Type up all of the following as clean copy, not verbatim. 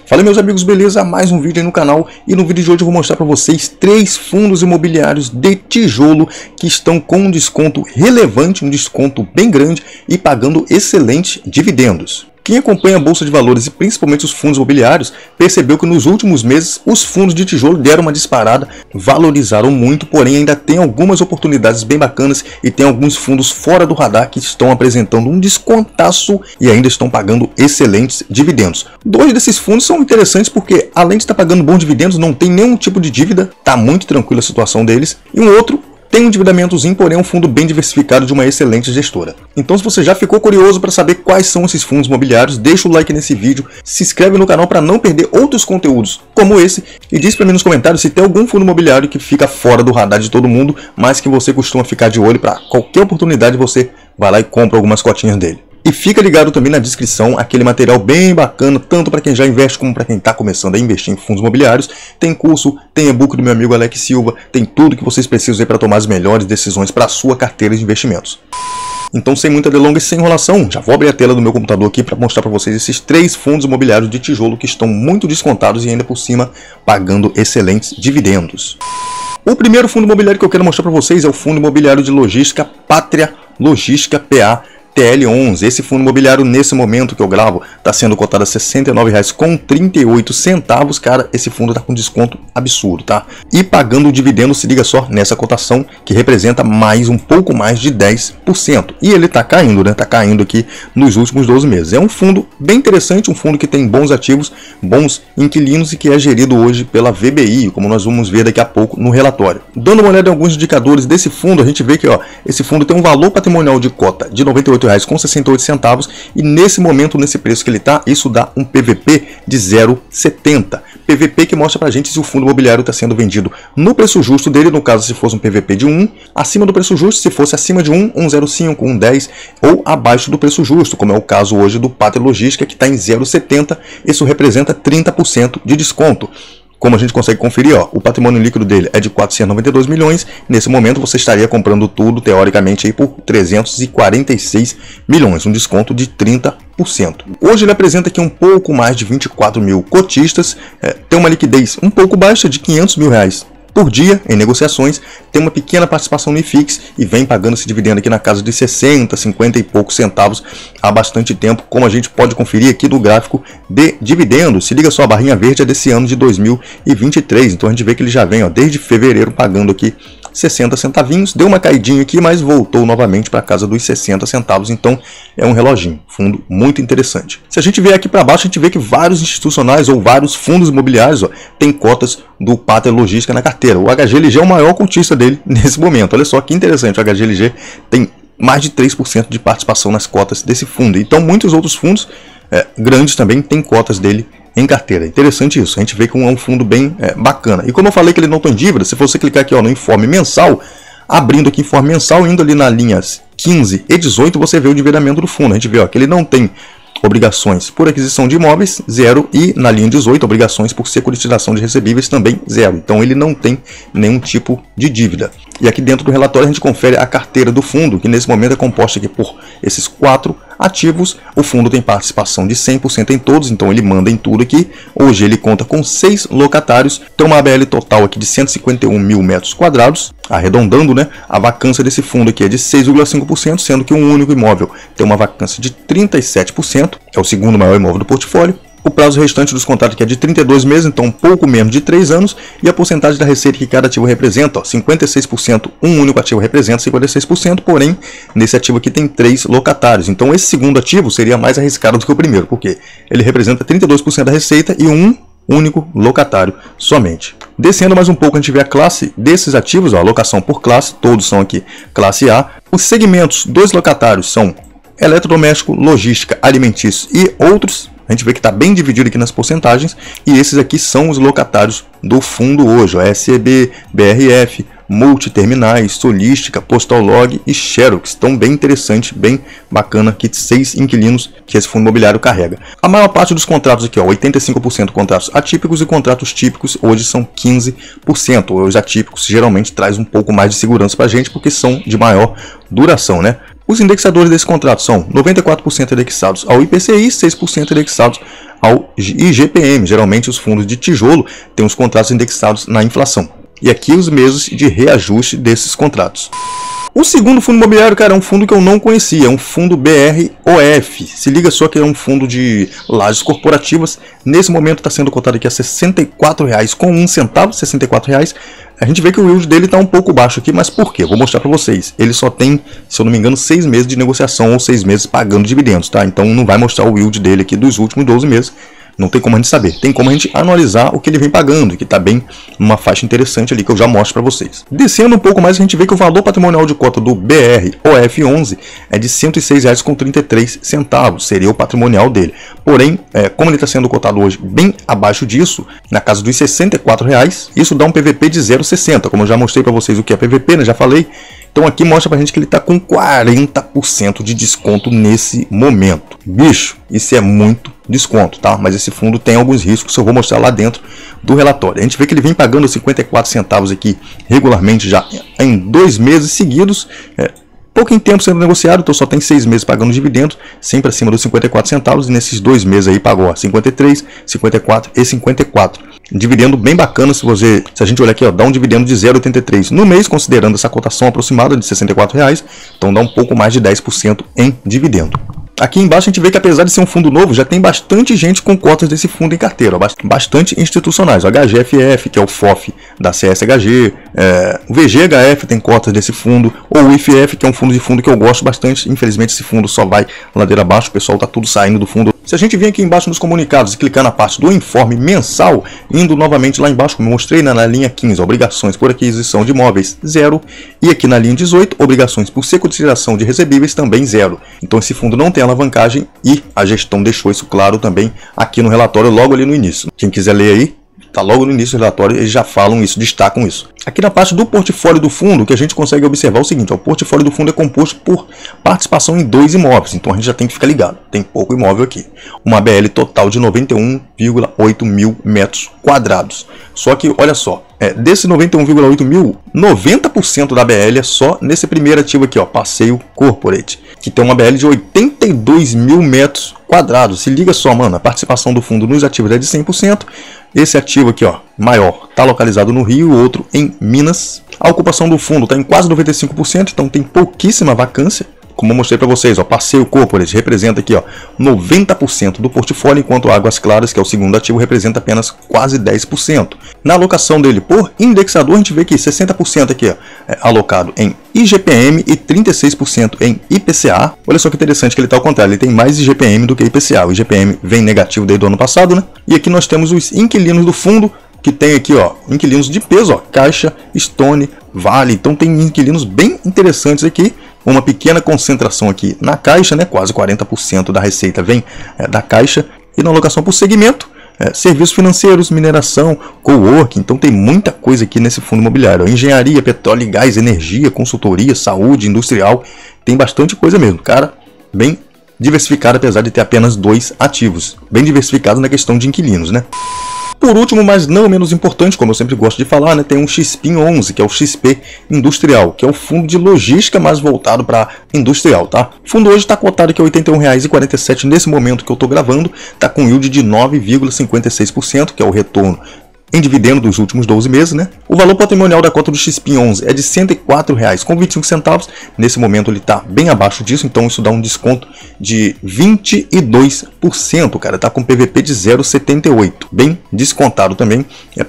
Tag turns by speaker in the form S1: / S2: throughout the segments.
S1: Fala meus amigos, beleza? Mais um vídeo aí no canal e no vídeo de hoje eu vou mostrar para vocês 3 fundos imobiliários de tijolo que estão com um desconto relevante, um desconto bem grande e pagando excelentes dividendos. Quem acompanha a Bolsa de Valores e principalmente os fundos imobiliários percebeu que nos últimos meses os fundos de tijolo deram uma disparada, valorizaram muito, porém ainda tem algumas oportunidades bem bacanas e tem alguns fundos fora do radar que estão apresentando um descontaço e ainda estão pagando excelentes dividendos. 2 desses fundos são interessantes porque além de estar pagando bons dividendos, não tem nenhum tipo de dívida, está muito tranquila a situação deles, e um outro tem um endividamentozinho, porém é um fundo bem diversificado de uma excelente gestora. Então se você já ficou curioso para saber quais são esses fundos imobiliários, deixa o like nesse vídeo, se inscreve no canal para não perder outros conteúdos como esse e diz para mim nos comentários se tem algum fundo imobiliário que fica fora do radar de todo mundo, mas que você costuma ficar de olho para qualquer oportunidade você vai lá e compra algumas cotinhas dele. E fica ligado também na descrição, aquele material bem bacana, tanto para quem já investe como para quem está começando a investir em fundos imobiliários. Tem curso, tem e-book do meu amigo Alex Silva, tem tudo que vocês precisam para tomar as melhores decisões para a sua carteira de investimentos. Então, sem muita delonga e sem enrolação, já vou abrir a tela do meu computador aqui para mostrar para vocês esses 3 fundos imobiliários de tijolo que estão muito descontados e ainda por cima pagando excelentes dividendos. O primeiro fundo imobiliário que eu quero mostrar para vocês é o fundo imobiliário de logística Pátria Logística PA TL11. Esse fundo imobiliário, nesse momento que eu gravo, está sendo cotado a R$ 69,38. Cara, esse fundo está com desconto absurdo, tá? E pagando o dividendo, se liga só, nessa cotação, que representa um pouco mais de 10%. E ele está caindo, né? Está caindo aqui nos últimos 12 meses. É um fundo bem interessante, um fundo que tem bons ativos, bons inquilinos e que é gerido hoje pela VBI, como nós vamos ver daqui a pouco no relatório. Dando uma olhada em alguns indicadores desse fundo, a gente vê que esse fundo tem um valor patrimonial de cota de R$ 98,68 e nesse momento, nesse preço que ele está, isso dá um PVP de 0,70. PVP que mostra pra gente se o fundo imobiliário está sendo vendido no preço justo dele, no caso se fosse um PVP de 1, acima do preço justo, se fosse acima de 1, 1,05, 1,10 ou abaixo do preço justo, como é o caso hoje do Pátria Logística que está em 0,70, isso representa 30% de desconto. Como a gente consegue conferir, o patrimônio líquido dele é de 492 milhões. Nesse momento você estaria comprando tudo, teoricamente, aí por 346 milhões, um desconto de 30%. Hoje ele apresenta aqui um pouco mais de 24 mil cotistas, tem uma liquidez um pouco baixa de 500 mil reais por dia em negociações, tem uma pequena participação no IFIX e vem pagando esse dividendo aqui na casa de 60, 50 e poucos centavos há bastante tempo, como a gente pode conferir aqui no gráfico de dividendos. Se liga só, a barrinha verde é desse ano de 2023, então a gente vê que ele já vem desde fevereiro pagando aqui 60 centavinhos, deu uma caidinha aqui, mas voltou novamente para casa dos 60 centavos, então é um reloginho, fundo muito interessante. Se a gente vier aqui para baixo, a gente vê que vários institucionais ou vários fundos imobiliários têm cotas do Pátria Logística na carteira. O HGLG é o maior cotista dele nesse momento, olha só que interessante, o HGLG tem mais de 3% de participação nas cotas desse fundo, então muitos outros fundos grandes também têm cotas dele em carteira. Interessante isso, a gente vê que é um fundo bem bacana. E como eu falei que ele não tem dívida, se você clicar aqui no informe mensal, abrindo aqui informe mensal, indo ali nas linhas 15 e 18, você vê o endividamento do fundo. A gente vê que ele não tem obrigações por aquisição de imóveis, 0, e na linha 18, obrigações por securitização de recebíveis, também 0. Então ele não tem nenhum tipo de dívida. E aqui dentro do relatório a gente confere a carteira do fundo, que nesse momento é composta aqui por esses 4 ativos. O fundo tem participação de 100% em todos, então ele manda em tudo aqui. Hoje ele conta com 6 locatários, tem uma ABL total aqui de 151 mil metros quadrados, arredondando, né? A vacância desse fundo aqui é de 6,5%, sendo que um único imóvel tem uma vacância de 37%, é o segundo maior imóvel do portfólio. O prazo restante dos contratos aqui é de 32 meses, então um pouco menos de 3 anos, e a porcentagem da receita que cada ativo representa, 56%, um único ativo representa 56%, porém, nesse ativo aqui tem 3 locatários. Então esse segundo ativo seria mais arriscado do que o primeiro, porque ele representa 32% da receita e um único locatário somente. Descendo mais um pouco, a gente vê a classe desses ativos, a alocação por classe, todos são aqui classe A. Os segmentos dos locatários são eletrodoméstico, logística, alimentícios e outros. A gente vê que está bem dividido aqui nas porcentagens, e esses aqui são os locatários do fundo hoje, SEB, BRF, Multiterminais, Solística, Postal Log e Xerox. Então bem interessante, bem bacana, aqui 6 inquilinos que esse fundo imobiliário carrega. A maior parte dos contratos aqui, 85% contratos atípicos e contratos típicos hoje são 15%. Os atípicos geralmente traz um pouco mais de segurança para a gente porque são de maior duração, né? Os indexadores desse contrato são 94% indexados ao IPCI, 6% indexados ao IGPM. Geralmente os fundos de tijolo têm os contratos indexados na inflação. E aqui os meses de reajuste desses contratos. O segundo fundo imobiliário, cara, é um fundo que eu não conhecia, é um fundo BROF. Se liga só que é um fundo de lajes corporativas. Nesse momento está sendo cotado aqui a R$ 64,01, R$ 64. A gente vê que o yield dele está um pouco baixo aqui, mas por quê? Vou mostrar para vocês. Ele só tem, se eu não me engano, 6 meses de negociação ou 6 meses pagando dividendos, tá? Então não vai mostrar o yield dele aqui dos últimos 12 meses. Não tem como a gente saber, tem como a gente analisar o que ele vem pagando, que está bem numa faixa interessante ali que eu já mostro para vocês. Descendo um pouco mais, a gente vê que o valor patrimonial de cota do BROF11 é de R$ 106,33, seria o patrimonial dele. Porém, como ele está sendo cotado hoje bem abaixo disso, na casa dos R$ 64, isso dá um PVP de 0,60, como eu já mostrei para vocês o que é PVP, né? Já falei. Então aqui mostra pra gente que ele está com 40% de desconto nesse momento. Bicho, isso é muito desconto, tá? Mas esse fundo tem alguns riscos que eu vou mostrar lá dentro do relatório. A gente vê que ele vem pagando 54 centavos aqui regularmente já em 2 meses seguidos. Pouco em tempo sendo negociado, então só tem 6 meses pagando dividendos, sempre acima dos 54 centavos, e nesses 2 meses aí pagou 53, 54 e 54. Dividendo bem bacana, se a gente olhar aqui, ó, dá um dividendo de 0,83 no mês, considerando essa cotação aproximada de R$ 64, então dá um pouco mais de 10% em dividendo. Aqui embaixo a gente vê que apesar de ser um fundo novo, já tem bastante gente com cotas desse fundo em carteira, bastante institucionais. O HGFF, que é o FOF da CSHG, o VGHF tem cotas desse fundo, ou o IFF, que é um fundo que eu gosto bastante. Infelizmente esse fundo só vai ladeira abaixo, o pessoal está tudo saindo do fundo. Se a gente vir aqui embaixo nos comunicados e clicar na parte do informe mensal, indo novamente lá embaixo, como eu mostrei, na linha 15, obrigações por aquisição de imóveis, 0. E aqui na linha 18, obrigações por securitização de recebíveis, também 0. Então esse fundo não tem alavancagem e a gestão deixou isso claro também aqui no relatório, logo ali no início. Quem quiser ler aí, tá logo no início do relatório, eles já falam isso, destacam isso. Aqui na parte do portfólio do fundo, o que a gente consegue observar é o seguinte, ó, o portfólio do fundo é composto por participação em 2 imóveis, então a gente já tem que ficar ligado, tem pouco imóvel aqui. Uma BL total de 91,8 mil metros quadrados. Só que, olha só, desse 91,8 mil, 90% da BL é só nesse primeiro ativo aqui, ó, Passeio Corporate, que tem uma BL de 82 mil metros quadrados. Se liga só, mano, a participação do fundo nos ativos é de 100%. Esse ativo aqui, ó, maior, está localizado no Rio, o outro em Minas. A ocupação do fundo está em quase 95%, então tem pouquíssima vacância. Como eu mostrei para vocês, ó, Passeio Corporate representa aqui, ó, 90% do portfólio, enquanto Águas Claras, que é o segundo ativo, representa apenas quase 10%. Na alocação dele por indexador, a gente vê que 60% aqui ó, é alocado em IGPM e 36% em IPCA. Olha só que interessante que ele está ao contrário, ele tem mais IGPM do que IPCA. O IGPM vem negativo desde o ano passado, né? E aqui nós temos os inquilinos do fundo, que tem aqui, ó, inquilinos de peso, ó, Caixa, Stone, Vale. Então tem inquilinos bem interessantes aqui. Uma pequena concentração aqui na Caixa, né? Quase 40% da receita vem da Caixa. E na alocação por segmento, serviços financeiros, mineração, coworking. Então tem muita coisa aqui nesse fundo imobiliário. Engenharia, petróleo e gás, energia, consultoria, saúde, industrial. Tem bastante coisa mesmo, cara. Bem diversificado, apesar de ter apenas 2 ativos. Bem diversificado na questão de inquilinos, né? Por último, mas não menos importante, como eu sempre gosto de falar, né, tem um XPIN11, que é o XP Industrial, que é um fundo de logística mais voltado para industrial, tá? O fundo hoje está cotado aqui a R$ 81,47 nesse momento que eu estou gravando, está com yield de 9,56%, que é o retorno em dividendo dos últimos 12 meses, né? O valor patrimonial da cota do XPIN11 é de R$ 104,25. Nesse momento ele está bem abaixo disso, então isso dá um desconto de 22%, cara. Tá com PVP de 0,78, bem descontado também.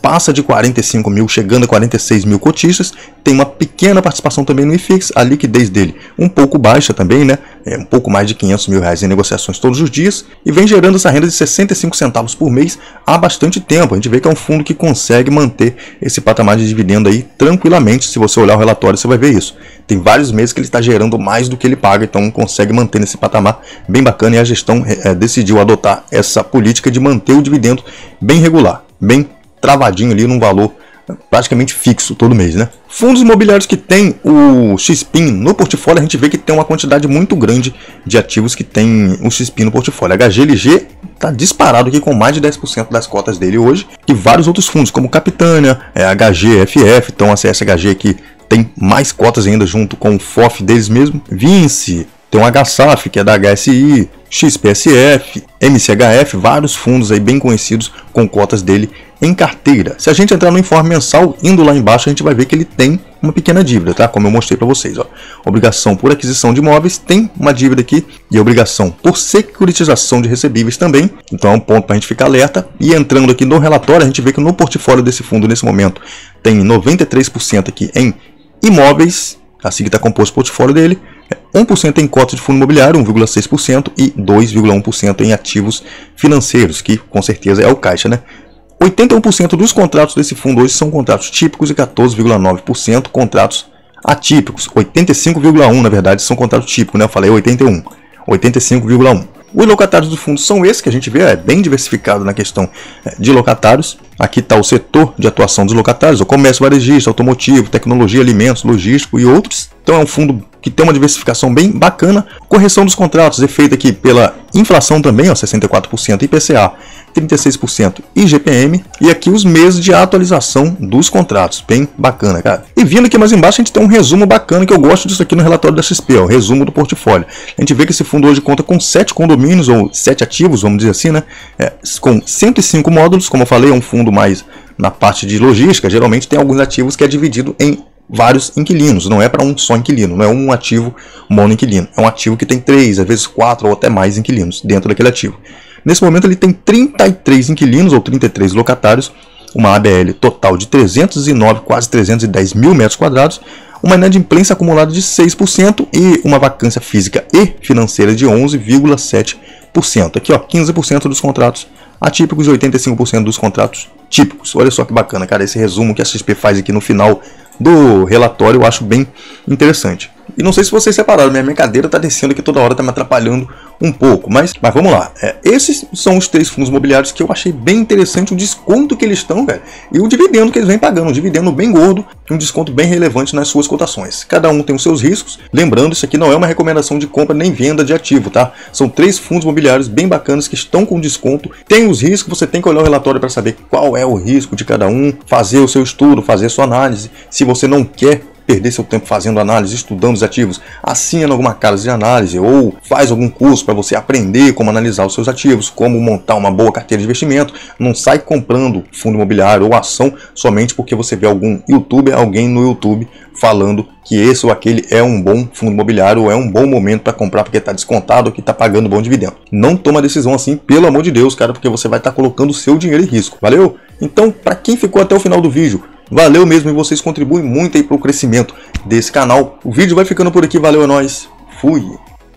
S1: Passa de 45 mil, chegando a 46 mil cotistas. Tem uma pequena participação também no IFIX, a liquidez dele um pouco baixa também, né? Um pouco mais de 500 mil reais em negociações todos os dias e vem gerando essa renda de 65 centavos por mês há bastante tempo. A gente vê que é um fundo que consegue manter esse patamar de dividendo aí tranquilamente. Se você olhar o relatório, você vai ver isso. Tem vários meses que ele está gerando mais do que ele paga, então consegue manter nesse patamar bem bacana e a gestão decidiu adotar essa política de manter o dividendo bem regular, bem travadinho ali num valor praticamente fixo todo mês, né? Fundos imobiliários que tem o XPIN no portfólio, a gente vê que tem uma quantidade muito grande de ativos que tem o XPIN no portfólio. A HGLG está disparado aqui com mais de 10% das cotas dele hoje, e vários outros fundos, como Capitânia, HGFF, então a CSHG aqui tem mais cotas ainda junto com o FOF deles mesmo, Vinci, tem o HSAF, que é da HSI, XPSF, MCHF, vários fundos aí bem conhecidos com cotas dele em carteira. Se a gente entrar no informe mensal, indo lá embaixo, a gente vai ver que ele tem uma pequena dívida, tá? Como eu mostrei para vocês, ó. Obrigação por aquisição de imóveis, tem uma dívida aqui, e obrigação por securitização de recebíveis também. Então é um ponto para a gente ficar alerta. E entrando aqui no relatório, a gente vê que no portfólio desse fundo, nesse momento, tem 93% aqui em imóveis, assim que está composto o portfólio dele, 1% em cotas de fundo imobiliário, 1,6%, e 2,1% em ativos financeiros, que com certeza é o caixa, né? 81% dos contratos desse fundo hoje são contratos típicos e 14,9% contratos atípicos. 85,1% na verdade são contratos típicos, né? Eu falei 81, 85,1%. Os locatários do fundo são esses que a gente vê, é bem diversificado na questão de locatários. Aqui está o setor de atuação dos locatários, o comércio varejista, automotivo, tecnologia, alimentos, logístico e outros. Então é um fundo que tem uma diversificação bem bacana. Correção dos contratos é feita aqui pela inflação também, ó, 64% IPCA, 36% IGPM, e aqui os meses de atualização dos contratos, bem bacana, cara. E vindo aqui mais embaixo a gente tem um resumo bacana, que eu gosto disso aqui no relatório da XP, ó, o resumo do portfólio. A gente vê que esse fundo hoje conta com 7 condomínios, ou 7 ativos, vamos dizer assim, né? Com 105 módulos, como eu falei, é um fundo mais na parte de logística. Geralmente tem alguns ativos que é dividido em vários inquilinos, não é para um só inquilino, não é um ativo monoinquilino, é um ativo que tem 3, às vezes 4 ou até mais inquilinos dentro daquele ativo. Nesse momento ele tem 33 inquilinos ou 33 locatários, uma ABL total de 309, quase 310 mil metros quadrados, uma inadimplência acumulada de 6% e uma vacância física e financeira de 11,7%. Aqui, ó, 15% dos contratos atípicos e 85% dos contratos típicos. Olha só que bacana, cara, esse resumo que a XP faz aqui no final do relatório eu acho bem interessante. E não sei se vocês separaram, minha cadeira tá descendo aqui toda hora, tá me atrapalhando um pouco, mas vamos lá. Esses são os 3 fundos imobiliários que eu achei bem interessante o desconto que eles estão, velho, e o dividendo que eles vêm pagando, um dividendo bem gordo e um desconto bem relevante nas suas cotações. Cada um tem os seus riscos. Lembrando, isso aqui não é uma recomendação de compra nem venda de ativo, tá? São 3 fundos imobiliários bem bacanas que estão com desconto. Tem os riscos, você tem que olhar o relatório para saber qual é o risco de cada um, fazer o seu estudo, fazer a sua análise. Se você não quer perder seu tempo fazendo análise, estudando os ativos, assina alguma casa de análise ou faz algum curso para você aprender como analisar os seus ativos, como montar uma boa carteira de investimento. Não sai comprando fundo imobiliário ou ação somente porque você vê algum youtuber, alguém no YouTube falando que esse ou aquele é um bom fundo imobiliário ou é um bom momento para comprar porque está descontado ou que está pagando bom dividendo. Não toma decisão assim, pelo amor de Deus, cara, porque você vai estar colocando o seu dinheiro em risco. Valeu? Então, para quem ficou até o final do vídeo, valeu mesmo, e vocês contribuem muito aí para o crescimento desse canal. O vídeo vai ficando por aqui, valeu, é nóis, fui!